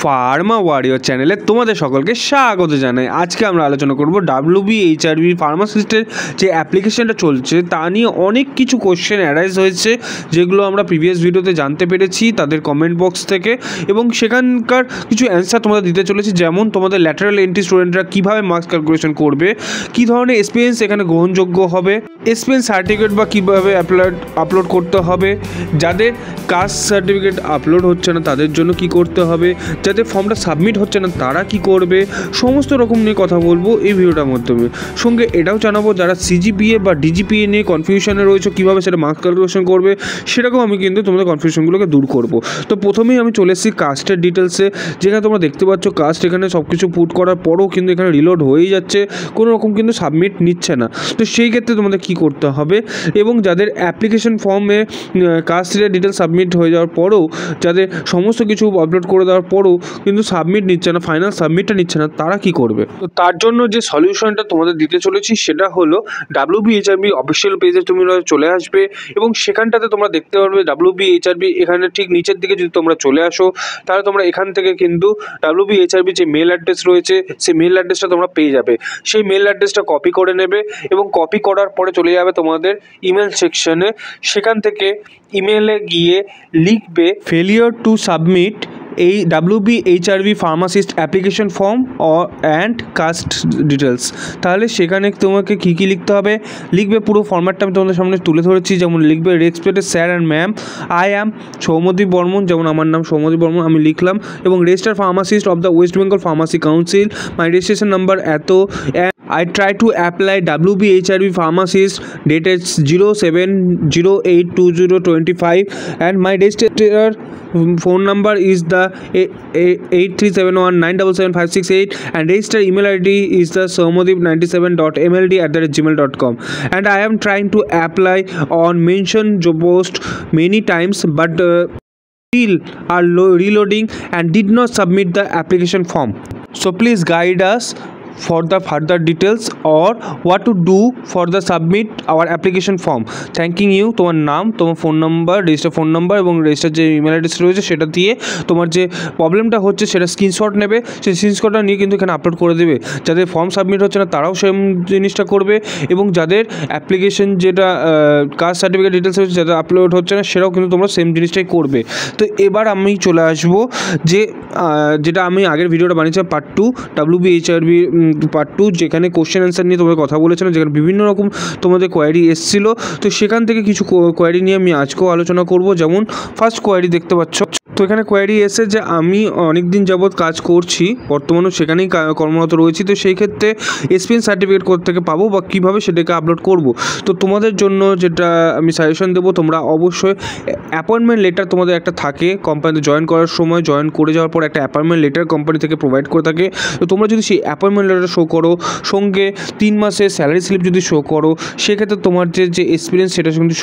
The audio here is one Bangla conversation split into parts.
ফার্মা ওয়ারিয়র চ্যানেলে তোমাদের সকলকে স্বাগত জানাই। আজকে আমরা আলোচনা করব WBHRB ফার্মাসিস্টের যে অ্যাপ্লিকেশনটা চলছে তা নিয়ে অনেক কিছু কোশ্চেন অ্যারাইজ হয়েছে, যেগুলো আমরা প্রিভিয়াস ভিডিওতে জানতে পেরেছি তাদের কমেন্ট বক্স থেকে, এবং সেখানকার কিছু অ্যান্সার তোমরা দিতে চলেছি। যেমন তোমাদের ল্যাটারাল এন্ট্রি স্টুডেন্টরা কীভাবে মার্কস ক্যালকুলেশন করবে, কী ধরনের এক্সপিরিয়েন্স এখানে গ্রহণযোগ্য হবে, এক্সপিরিয়েন্স সার্টিফিকেট বা কীভাবে আপলোড করতে হবে, যাদের কাস্ট সার্টিফিকেট আপলোড হচ্ছে না তাদের জন্য কি করতে হবে, যাদের ফর্মটা সাবমিট হচ্ছে না তারা কি করবে, সমস্ত রকম নিয়ে কথা বলবো এই ভিডিওটার মাধ্যমে। সঙ্গে এটাও জানাবো যারা CGPA বা DGPA নিয়ে কনফিউশনে রয়েছে কীভাবে সেটা মার্কস ক্যালকুলেশন করবে, সেরকম আমি কিন্তু তোমাদের কনফিউশনগুলোকে দূর করব। তো প্রথমেই আমি চলে এসেছি কাস্টের ডিটেলসে, যেখানে তোমরা দেখতে পাচ্ছ কাস্ট এখানে সব কিছু পুট করার পরও কিন্তু এখানে রিলোড হয়েই যাচ্ছে, কোনো রকম কিন্তু সাবমিট নিচ্ছে না। তো সেই ক্ষেত্রে তোমাদের কি করতে হবে, এবং যাদের অ্যাপ্লিকেশন ফর্মে কাস্টের ডিটেলস সাবমিট হয়ে যাওয়ার পরেও, যাদের সমস্ত কিছু আপলোড করে দেওয়ার পরও কিন্তু সাবমিট নিচ্ছে না, ফাইনাল সাবমিটটা নিচ্ছে না, তারা কি করবে। তো তার জন্য যে সলিউশনটা তোমাদের দিতে চলেছি সেটা হলো WBHRB অফিসিয়াল পেজে তুমি চলে আসবে, এবং সেখানটাতে তোমরা দেখতে পারবে WBHRB এখানে ঠিক নিচের দিকে যদি তোমরা চলে আসো, তাহলে তোমরা এখান থেকে কিন্তু WBHRB যে মেল অ্যাড্রেস রয়েছে সেই মেল অ্যাড্রেসটা তোমরা পেয়ে যাবে। সেই মেল অ্যাড্রেসটা কপি করে নেবে, এবং কপি করার পরে চলে যাবে তোমাদের ইমেল সেকশনে। সেখান থেকে ইমেলে গিয়ে লিখবে ফেলিওর টু সাবমিট এই WBHRB pharmacist application form and caste details. তাহলে সেখানে তোমাকে কী কী লিখতে হবে লিখবে, পুরো ফর্ম্যাটটা আমি তোমাদের সামনে তুলে ধরেছি। যেমন লিখবে respected sir and ma'am, I am Soumyadip Barman, যেমন আমার নাম সৌম্যদীপ বর্মন আমি লিখলাম, এবং registered pharmacist of the West Bengal pharmacy council, my registration number এত, I try to apply WBHRB pharmacist dated 07/08/2025, and my registered phone number is the 8371977568, and registered email ID is the soumodip97.mld@gmail.com, and I am trying to apply on mentioned job post many times but still are reloading and did not submit the application form. So please guide us for the further details or what to do for the submit our application form. Thanking you. তোমার নাম, তোমার phone number, register phone number এবং রেজিস্টার যে ইমেল অ্যাড্রেস রয়েছে সেটা দিয়ে তোমার যে প্রবলেমটা হচ্ছে সেটা স্ক্রিনশট নেবে, সেই স্ক্রিনশটটা নিয়ে কিন্তু এখানে আপলোড করে দেবে। যাদের ফর্ম সাবমিট হচ্ছে না তারাও সেম জিনিসটা করবে, এবং যাদের অ্যাপ্লিকেশন যেটা কাস্ট সার্টিফিকেট ডিটেলস হচ্ছে যেটা আপলোড হচ্ছে না সেটাও কিন্তু তোমরা সেম জিনিসটাই করবে। তো এবার আমি চলে আসবো যে যেটা আমি আগের ভিডিওটা বানিয়েছিলাম পার্ট 2 WBHRB পার্ট 2, যেখানে কোশ্চেন অ্যান্সার নিয়ে তোমাদের কথা বলেছিলাম, যেখানে বিভিন্ন রকম তোমাদের কোয়ারি এসেছিল। তো সেখান থেকে কিছু কোয়ারি নিয়ে আমি আজকেও আলোচনা করব। যেমন ফার্স্ট কোয়ারি দেখতে পাচ্ছ, তো এখানে কোয়ারি এসে যে আমি অনেক দিন যাবৎ কাজ করছি, বর্তমানেও সেখানেই কর্মরত রয়েছি, তো সেই ক্ষেত্রে এক্সপিরিয়েন্স সার্টিফিকেট কোথা থেকে পাবো বা কীভাবে সেটাকে আপলোড করব। তো তোমাদের জন্য যেটা আমি সাজেশন দেবো, তোমরা অবশ্যই অ্যাপয়েন্টমেন্ট লেটার তোমাদের একটা থাকে কোম্পানিতে জয়েন করার সময়, জয়েন করে যাওয়ার পর একটা অ্যাপয়েন্টমেন্ট লেটার কোম্পানি থেকে প্রোভাইড করে থাকে। তো তোমরা যদি সেই অ্যাপয়েন্টমেন্ট লেটার শো করো, সঙ্গে 3 মাসের স্যালারি স্লিপ যদি শো করো, সেক্ষেত্রে তোমার যে এক্সপিরিয়েন্স সেটা কিন্তু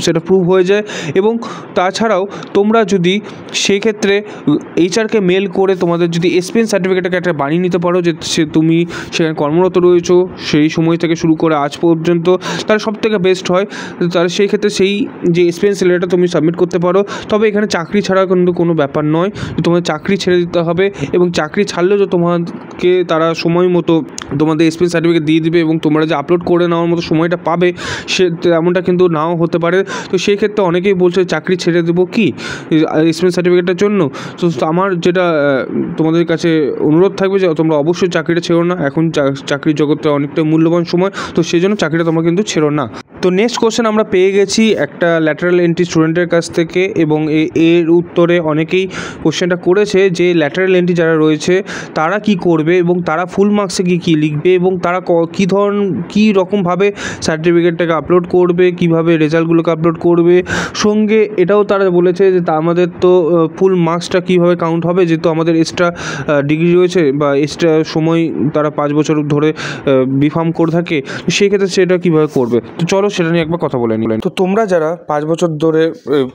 সেটা প্রুভ হয়ে যায়। এবং তাছাড়াও তোমরা যদি সেই ক্ষেত্রে HR-কে মেল করে তোমাদের যদি এক্সপিরিয়েন্স সার্টিফিকেটটাকে একটা বানিয়ে নিতে পারো, যে তুমি সেখানে কর্মরত রয়েছো সেই সময় থেকে শুরু করে আজ পর্যন্ত, তাহলে সবথেকে বেস্ট হয়। তাহলে সেই ক্ষেত্রে সেই যে এক্সপিরিয়েন্স লেটারটা তুমি সাবমিট করতে পারো। তবে এখানে চাকরি ছাড়া কিন্তু কোনো ব্যাপার নয়, তোমাদের চাকরি ছেড়ে দিতে হবে, এবং চাকরি ছাড়লেও যে তোমাকে তারা সময় মতো তোমাদের এক্সপিরিয়েন্স সার্টিফিকেট দিয়ে দিবে এবং তোমরা যে আপলোড করে নেওয়ার মতো সময়টা পাবে সে তেমনটা কিন্তু নাও হতে পারে। তো সেই ক্ষেত্রে অনেকেই বলছে চাকরি ছেড়ে দেবো কি এক্সপিরিয়েন্স সার্টিফিকেটের জন্য। তো আমার যেটা তোমাদের কাছে অনুরোধ থাকবে যে তোমরা অবশ্যই চাকরিটা ছেড়ো না, এখন চাকরির জগতে অনেকটা মূল্যবান সময়, তো সেই জন্য চাকরিটা তোমরা কিন্তু ছেড়ো না। তো নেক্সট কোশ্চেন আমরা পেয়ে গেছি একটা ল্যাটারাল এন্ট্রি স্টুডেন্টের কাছ থেকে, এবং এর উত্তরে অনেকেই কোশ্চেনটা করেছে যে ল্যাটারাল এন্ট্রি যারা রয়েছে তারা কি করবে, এবং তারা ফুল মার্কসে কী লিখবে, এবং তারা কী রকমভাবে সার্টিফিকেটটাকে আপলোড করবে, কিভাবে রেজাল্টগুলোকে আপলোড করবে। সঙ্গে এটাও তারা বলেছে যে আমাদের তো ফুল মার্কসটা কীভাবে কাউন্ট হবে, যেহেতু আমাদের এক্সট্রা ডিগ্রি রয়েছে বা এক্সট্রা সময় তারা 5 বছর ধরে বিফার্ম করে থাকে, সেই ক্ষেত্রে সেটা কীভাবে করবে। তো চলো সেটা নিয়ে একবার কথা বলে নিলেন। তো তোমরা যারা 5 বছর ধরে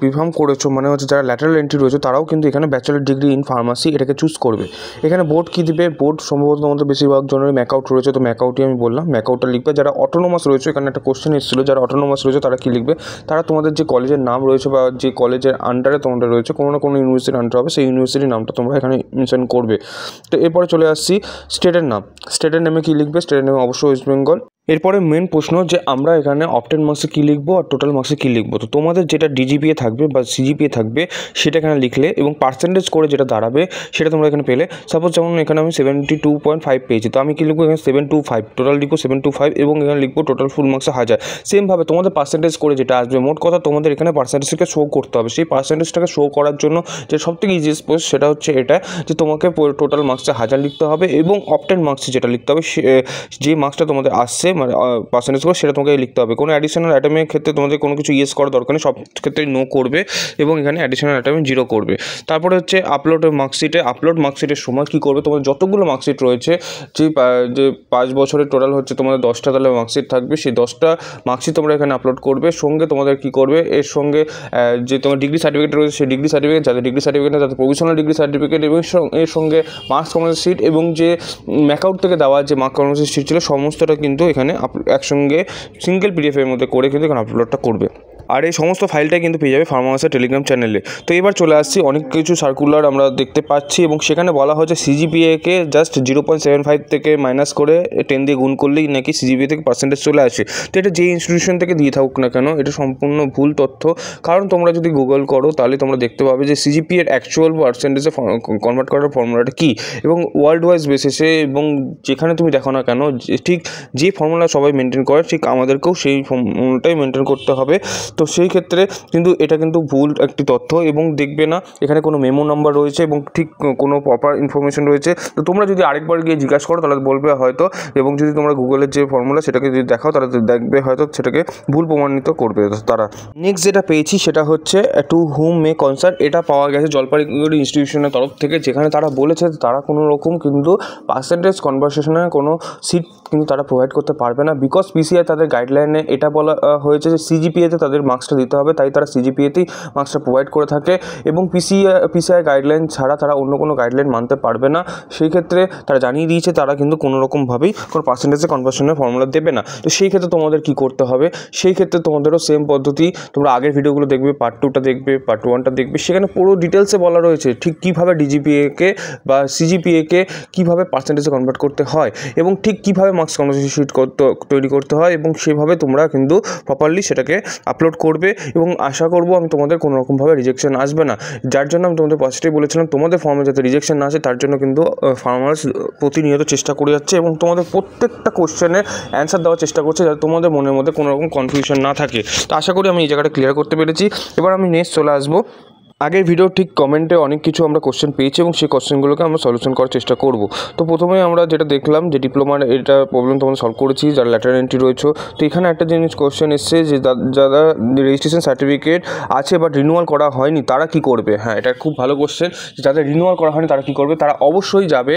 বিফার্ম করেছো, মানে হচ্ছে যারা ল্যাটারাল এন্ট্রি রয়েছে, তারাও কিন্তু এখানে ব্যাচেলর ডিগ্রি ইন ফার্মাসি এটাকে চুজ করবে। এখানে বোর্ড কী দিবে, বোর্ড সম্ভবত তোমাদের বেশিরভাগ জনের ম্যাকআউট রয়েছে, তো ম্যাকআউটই আমি বললাম, ম্যাকআউটটা লিখবে। যারা অটোনোমাস রয়েছে, এখানে একটা কোশ্চেন এসেছিলো, যারা অটোনোমাস রয়েছে তারা কী লিখবে, তারা তোমাদের যে কলেজের নাম রয়েছে বা যে কলেজের আন্ডারে তোমাদের রয়েছে, কোনো না কোনো ইউনিভার্সিটির আন্ডার হবে, সেই ইউনিভার্সিটির নামটা তোমরা এখানে মেনশন করবে। তো এরপরে চলে আসছি স্টেটের নাম। স্টেটের নামে কী লিখবে, স্টেটের নামে অবশ্যই ওয়েস্ট বেঙ্গল। এরপরে মেন প্রশ্ন যে আমরা এখানে অপটেন মার্কসে কী লিখবো আর টোটাল মার্কসে কী লিখবো। তো তোমাদের যেটা ডিজিপিএ থাকবে বা সিজিপিএ থাকবে সেটা এখানে লিখলে এবং পার্সেন্টেজ করে যেটা দাঁড়াবে সেটা তোমরা এখানে পেলে। সাপোজ যেমন এখানে আমি 72.5 পেয়েছি, তো আমি কী লিখবো, এখানে 725 টোটাল লিখবো 725 এবং এখানে লিখবো টোটাল ফুল মার্কসে 1000। সেমভাবে তোমাদের পার্সেন্টেজ করে যেটা আসবে, মোট কথা তোমাদের এখানে পার্সেন্টেজটাকে শো করতে হবে। সেই পার্সেন্টেজটাকে শো করার জন্য যে সবথেকে ইজিয়েস্ট প্রসেস সেটা হচ্ছে এটা, যে তোমাকে টোটাল মার্কসে 1000 লিখতে হবে এবং অপটেন মার্কসে যেটা লিখতে হবে, যে মার্কসটা তোমাদের আসছে মানে পার্সেন্টেজ করে সেটা তোমাকে লিখতে হবে। কোনো অ্যাডিশনাল আইটেমের ক্ষেত্রে তোমাদের কোনো কিছু ইয়েস করার দরকার নেই, সব ক্ষেত্রে নো করবে এবং এখানে অ্যাডিশনাল আইটেমে 0 করবে। তারপরে হচ্ছে আপলোড মার্কশিটে। আপলোড মার্কশিটের সময় কী করবে, তোমাদের যতগুলো মার্কশিট রয়েছে, যে 5 বছরের টোটাল হচ্ছে তোমাদের 10টা তাহলে মার্কশিট থাকবে, সেই 10টা মার্কশিট তোমরা এখানে আপলোড করবে। সঙ্গে তোমাদের কী করবে, এর সঙ্গে যে তোমার ডিগ্রি সার্টিফিকেট রয়েছে সেই ডিগ্রি সার্টিফিকেট, যাদের ডিগ্রি সার্টিফিকেট তাদের প্রভিশনাল ডিগ্রি সার্টিফিকেট এবং এর সঙ্গে মার্কস কমার্স শিট এবং যে ম্যাকআউট থেকে দেওয়া যে মার্কস কমার্স শিট ছিল সমস্তটা কিন্তু এখানে একসঙ্গে সিঙ্গেল পিডিএফের মধ্যে করে কিন্তু এখানে আপলোডটা করবে। আর এই সমস্ত ফাইলটাই কিন্তু পেয়ে যাবে ফার্মাসের টেলিগ্রাম চ্যানেলে। তো এবার চলে আসছি, অনেক কিছু সার্কুলার আমরা দেখতে পাচ্ছি এবং সেখানে বলা হয়েছে সিজিপিএকে জাস্ট 0.75 থেকে মাইনাস করে 10 দিয়ে গুণ করলেই নাকি সিজিপিএ থেকে পার্সেন্টেজ চলে আসে। তো এটা যে ইনস্টিটিউশন থেকে দিয়ে থাকুক না কেন, এটা সম্পূর্ণ ভুল তথ্য। কারণ তোমরা যদি গুগল করো তাহলে তোমরা দেখতে পাবে যে সিজিপিএর অ্যাকচুয়াল পার্সেন্টেজে কনভার্ট করার ফর্মুলাটা কী, এবং ওয়ার্ল্ড ওয়াইজ বেসিসে এবং যেখানে তুমি দেখো না কেন, ঠিক যে ফর্মুলা সবাই মেনটেন করে ঠিক আমাদেরকেও সেই ফর্মুলাটাই মেনটেন করতে হবে। তো সেই ক্ষেত্রে কিন্তু এটা কিন্তু ভুল একটি তথ্য এবং দেখবে না এখানে কোনো মেমো নাম্বার রয়েছে এবং ঠিক কোনো প্রপার ইনফরমেশন রয়েছে। তো তোমরা যদি আরেকবার গিয়ে জিজ্ঞাসা করো তাহলে বলবে হয়তো, এবং যদি তোমরা গুগলের যে ফর্মুলা সেটাকে যদি দেখাও তাহলে দেখবে হয়তো সেটাকে ভুল প্রমাণিত করবে তারা। নেক্সট যেটা পেয়েছি সেটা হচ্ছে টু হুম মে কনসার্ন। এটা পাওয়া গেছে জলপাইগুড়ি ইনস্টিটিউশনের তরফ থেকে, যেখানে তারা বলেছে তারা কোনো রকম কিন্তু পার্সেন্টেজ কনভার্সেশনের কোনো সিট কিন্তু তারা প্রোভাইড করতে পারবে না, বিকজ পিসিআই তাদের গাইডলাইনে এটা বলা হয়েছে যে সিজিপিএতে তাদের মার্কসটা দিতে হবে, তাই তারা সিজিপিএতেই মার্কসটা প্রোভাইড করে থাকে এবং পিসিআই গাইডলাইন ছাড়া তারা অন্য কোনো গাইডলাইন মানতে পারবে না। সেই ক্ষেত্রে তারা জানিয়ে দিয়েছে তারা কিন্তু কোনো রকমভাবেই কোনো পার্সেন্টেজে কনভার্সনের ফর্মুলা দেবে না। তো সেই ক্ষেত্রে তোমাদের কী করতে হবে, সেই ক্ষেত্রে তোমাদেরও সেম পদ্ধতি, তোমরা আগের ভিডিওগুলো দেখবে, পার্ট 2টা দেখবে, পার্ট 1টা দেখবে, সেখানে পুরো ডিটেলসে বলা রয়েছে ঠিক কীভাবে ডিজিপিএকে বা সিজিপিএকে কীভাবে পার্সেন্টেজে কনভার্ট করতে হয় এবং ঠিক কীভাবে মার্কস কনভার্সেশন শিট তৈরি করতে হয় এবং সেভাবে তোমরা কিন্তু প্রপারলি সেটাকে আপলোড করবে এবং আশা করবো আমি তোমাদের কোনো রকমভাবে রিজেকশন আসবে না। যার জন্য আমি তোমাদের ফার্স্টেই বলেছিলাম তোমাদের ফর্মে যাতে রিজেকশন না আসে তার জন্য কিন্তু ফার্মার্স প্রতিনিয়ত চেষ্টা করে যাচ্ছে এবং তোমাদের প্রত্যেকটা কোশ্চেনের অ্যান্সার দেওয়ার চেষ্টা করছে যাতে তোমাদের মনের মধ্যে কোনো রকম কনফিউশন না থাকে। তো আশা করি আমি এই জায়গাটা ক্লিয়ার করতে পেরেছি। এবার আমি নেক্সট চলে আসবো, আগের ভিডিও ঠিক কমেন্টে অনেক কিছু আমরা কোশ্চেন পেয়েছি এবং সেই কোশ্চেনগুলোকে আমরা সলিউশন করার চেষ্টা করব। তো প্রথমে আমরা যেটা দেখলাম যে ডিপ্লোমার এটা প্রবলেম তোমরা সলভ করেছি যারা ল্যাটারাল এন্ট্রি রয়েছে। তো এখানে একটা জিনিস কোশ্চেন এসছে যে যারা রেজিস্ট্রেশন সার্টিফিকেট আছে বাট রিনিউয়াল করা হয়নি তারা কি করবে। হ্যাঁ, এটা খুব ভালো কোশ্চেন। যাদের রিনিউয়াল করা হয়নি তারা কী করবে, তারা অবশ্যই যাবে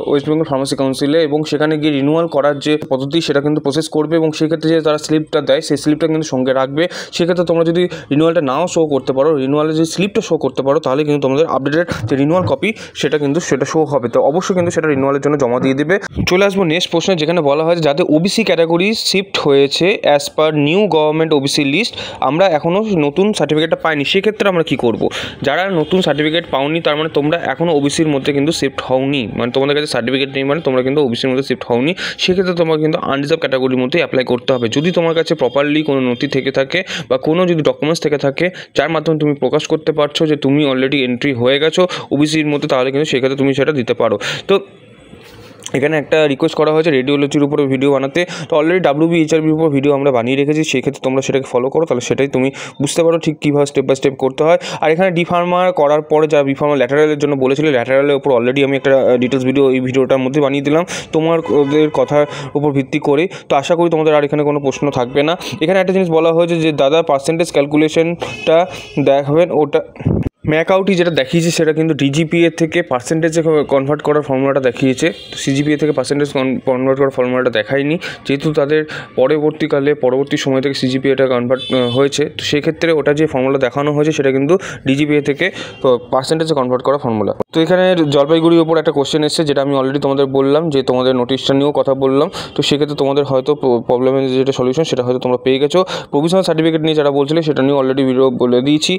ওয়েস্ট বেঙ্গল ফার্মাসি কাউন্সিলে এবং সেখানে গিয়ে রিনিউয়াল করার যে পদ্ধতি সেটা কিন্তু প্রসেস করবে এবং সেক্ষেত্রে যে তারা স্লিপটা দেয় সেই স্লিপটা কিন্তু সঙ্গে রাখবে। সেক্ষেত্রে তোমরা যদি রিনিউয়ালটা নাও শো করতে পারো, রিনিউয়ালের যে স্লিপটা শো করতে পারো তাহলে কিন্তু তোমাদের আপডেটেড যে রিনিউয়াল কপি সেটা শো হবে। তো অবশ্যই কিন্তু সেটা রিনিউয়ালের জন্য জমা দিয়ে দেবে। চলে আসবো নেক্সট প্রশ্নে, যেখানে বলা হয় যাদের ওবিসি ক্যাটাগরি শিফট হয়েছে as per new government OBC list, আমরা এখনও নতুন সার্টিফিকেটটা পাইনি, সেক্ষেত্রে আমরা কী করব। যারা নতুন সার্টিফিকেট পাওনি তার মানে তোমরা এখনও ওবিসির মধ্যে কিন্তু শিফট হওনি, মানে তোমাদের কাছে সার্টিফিকেট নেই মানে তোমরা কিন্তু ওবিসির মধ্যে শিফট হওনি, সেক্ষেত্রে তোমাকে কিন্তু আনরিজার্ভ ক্যাটাগরির মধ্যে অ্যাপ্লাই করতে হবে। যদি তোমার কাছে প্রপারলি কোনো নথি থেকে থাকে বা কোনো যদি ডকুমেন্টস থেকে থাকে যার মাধ্যমে তুমি প্রকাশ করতে পারছো যে তুমি অলরেডি এন্ট্রি হয়ে গেছো ওবিসির মধ্যে, তাহলে কিন্তু সেক্ষেত্রে তুমি সেটা দিতে পারো। তো এখানে একটা রিকোয়েস্ট করা হয়েছে রেডিওলজির উপরে ভিডিও বানাতে, তো অলরেডি WBHRBর উপর ভিডিও আমরা বানিয়ে রেখেছি, সেক্ষেত্রে তোমরা সেটাকে ফলো করো, তাহলে সেটাই তুমি বুঝতে পারো ঠিক কীভাবে স্টেপ বাই স্টেপ করতে হয়। আর এখানে ডি ফার্মা করার পরে যা বি ফার্মা ল্যাটারালের জন্য বলেছিল, ল্যাটারালের উপর অলরেডি আমি একটা ডিটেলস ভিডিও এই ভিডিওটার মধ্যে বানিয়ে দিলাম ওদের কথার উপর ভিত্তি করে। তো আশা করি তোমাদের আর এখানে কোনো প্রশ্ন থাকবে না। এখানে একটা জিনিস বলা হয়েছে যে দাদা পার্সেন্টেজ ক্যালকুলেশনটা দেখাবেন, ওটা ম্যাকআউটি যেটা দেখিয়েছে সেটা কিন্তু ডিজিপিএ থেকে পার্সেন্টেজে কনভার্ট করার ফর্মুলাটা দেখিয়েছে, তো সিজিপিএ থেকে পার্সেন্টেজ কনভার্ট করার ফর্মুলাটা দেখায়নি, যেহেতু তাদের পরবর্তী সময় থেকে সিজিপিএটা কনভার্ট হয়েছে, তো সেক্ষেত্রে ওটা যে ফর্মুলা দেখানো হয়েছে সেটা কিন্তু ডিজিপিএ থেকে পার্সেন্টেজে কনভার্ট করা ফর্মুলা। তো এখানে জলপাইগুড়ির ওপর একটা কোশ্চেন এসেছে, যেটা আমি অলরেডি তোমাদের বললাম যে তোমাদের নোটিশটা নিয়েও কথা বললাম, তো সেক্ষেত্রে তোমাদের হয়তো প্রবলেমের যেটা সলিউশন সেটা হয়তো তোমরা পেয়ে গেছো। প্রভিশনাল সার্টিফিকেট নিয়ে যারা বলছিলে সেটা নিয়ে অলরেডি ভিডিও বলে দিয়েছি।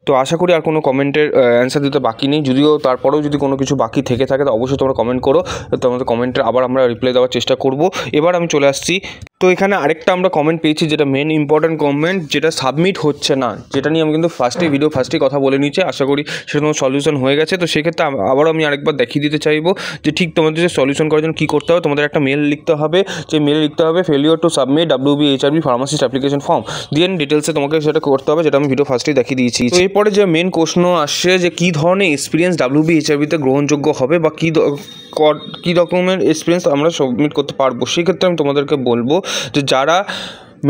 তো আশা করি আর কোনো কমেন্টের অ্যান্সার দিতে বাকি নেই, যদিও তারপরেও যদি কোনো কিছু বাকি থেকে থাকে তো অবশ্যই তোমরা কমেন্ট করো, তোমাদের কমেন্টের আবার আমরা রিপ্লাই দেওয়ার চেষ্টা করব। এবার আমি চলে আসছি, তো এখানে আরেকটা আমরা কমেন্ট পেয়েছি, যেটা মেন ইম্পর্ট্যান্ট কমেন্ট, যেটা সাবমিট হচ্ছে না, যেটা নিয়ে আমি কিন্তু ফার্স্টেই কথা বলে নিচ্ছি। আশা করি সেটা তোমার সলিউশন হয়ে গেছে। তো সেক্ষেত্রে আবারও আমি আরেকবার দেখিয়ে দিতে চাইবো যে ঠিক তোমাদের যে সলিউশন করার জন্য কী করতে হবে, তোমাদের একটা মেল লিখতে হবে, যে মেল লিখতে হবে failure to submit WBHRB pharmacist application form, then ডিটেলসে তোমাকে সেটা করতে হবে, যেটা আমি ভিডিও ফার্স্টেই দেখিয়ে দিয়েছি। তো এরপরে যে মেন প্রশ্ন আসছে যে কী ধরনের এক্সপিরিয়েন্স WBHRBতে গ্রহণযোগ্য হবে বা কী রকমের এক্সপিরিয়েন্স আমরা সাবমিট করতে পারবো। সেক্ষেত্রে আমি তোমাদেরকে বলবো যে যারা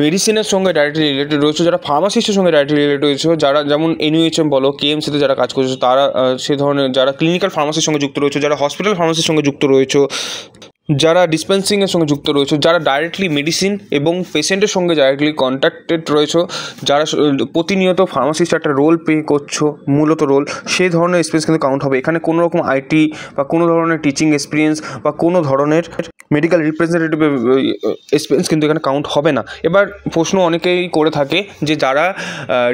মেডিসিনের সঙ্গে ডাইরেক্টলি রিলেটেড রয়েছে, যারা ফার্মাসিস্টের সঙ্গে ডাইরেক্টলি রিলেটেড রয়েছে, যারা যেমন NUHM বলো, KMCতে যারা কাজ করছে তারা সে ধরনের, যারা ক্লিনিক্যাল ফার্মাসির সঙ্গে যুক্ত রয়েছে, যারা হসপিটাল ফার্মাসির সঙ্গে যুক্ত রয়েছে, যারা ডিসপেন্সিংয়ের সঙ্গে যুক্ত রয়েছে, যারা ডাইরেক্টলি মেডিসিন এবং পেশেন্টের সঙ্গে ডাইরেক্টলি কন্ট্যাক্টেড রয়েছে, যারা প্রতিনিয়ত ফার্মাসিস্ট একটা রোল প্লে করছো, মূলত রোল, সেই ধরনের এক্সপিরিয়েন্স কিন্তু কাউন্ট হবে। এখানে কোনো রকম IT বা কোনো ধরনের টিচিং এক্সপিরিয়েন্স বা কোনো ধরনের মেডিকেল রিপ্রেজেন্টেটিভ এক্সপিরিয়েন্স কিন্তু এখানে কাউন্ট হবে না। এবার প্রশ্ন অনেকেই করে থাকে যে যারা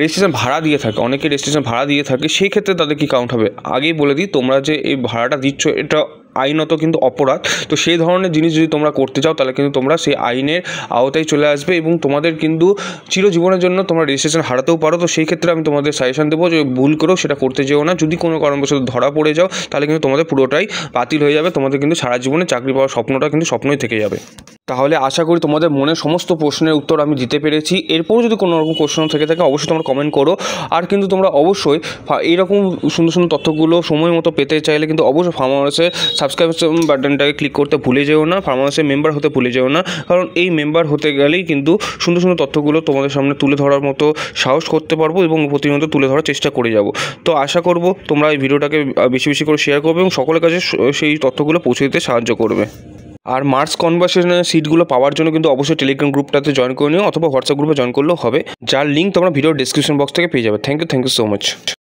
রেজিস্ট্রেশন ভাড়া দিয়ে থাকে, অনেকে রেজিস্ট্রেশন ভাড়া দিয়ে থাকে, সেই ক্ষেত্রে তাদের কি কাউন্ট হবে। আগেই বলে দিই, তোমরা যে এই ভাড়াটা দিচ্ছ এটা আইনত কিন্তু অপরাধ। তো সেই ধরনের জিনিস যদি তোমরা করতে চাও তাহলে কিন্তু তোমরা সেই আইনের আওতায় চলে আসবে এবং তোমাদের কিন্তু চিরজীবনের জন্য তোমরা রেজিস্ট্রেশন হারাতেও পারো। তো সেই ক্ষেত্রে আমি তোমাদের সাজেশন দেবো যে ভুল করেও সেটা করতে যেও না। যদি কোনো কারণবশত ধরা পড়ে যাও তাহলে কিন্তু তোমাদের পুরোটাই বাতিল হয়ে যাবে, তোমাদের কিন্তু সারা জীবনে চাকরি পাওয়ার স্বপ্নটা কিন্তু স্বপ্নই থেকে যাবে। তাহলে আশা করি তোমাদের মনে সমস্ত প্রশ্নের উত্তর আমি দিতে পেরেছি। এরপরও যদি কোনো রকম প্রশ্ন থেকে থাকে অবশ্যই তোমরা কমেন্ট করো। আর কিন্তু তোমরা অবশ্যই এইরকম সুন্দর সুন্দর তথ্যগুলো সময় মতো পেতে চাইলে কিন্তু অবশ্যই ফার্মাসের সাবস্ক্রিপশন বাটনটাকে ক্লিক করতে ভুলে যেও না, ফার্মাসের মেম্বার হতে ভুলে যেও না, কারণ এই মেম্বার হতে গেলেই কিন্তু সুন্দর সুন্দর তথ্যগুলো তোমাদের সামনে তুলে ধরার মতো সাহস করতে পারবো এবং প্রতিনিয়ত তুলে ধরার চেষ্টা করে যাব। তো আশা করব তোমরা এই ভিডিওটাকে বেশি বেশি করে শেয়ার করবে এবং সকলের কাছে সেই তথ্যগুলো পৌঁছে দিতে সাহায্য করবে। আর মার্কস কনভার্সেশনের সিটগুলো পাওয়ার জন্য কিন্তু অবশ্যই টেলিগ্রাম গ্রুপটাতে জয়েন করে নিও অথবা হোয়াটসঅ্যাপ গ্রুপে জয়েন করলেও হবে, যার লিঙ্ক তোমরা ভিডিও ডেসক্রিপশন বক্স থেকে পেয়ে যাবে। Thank you so much.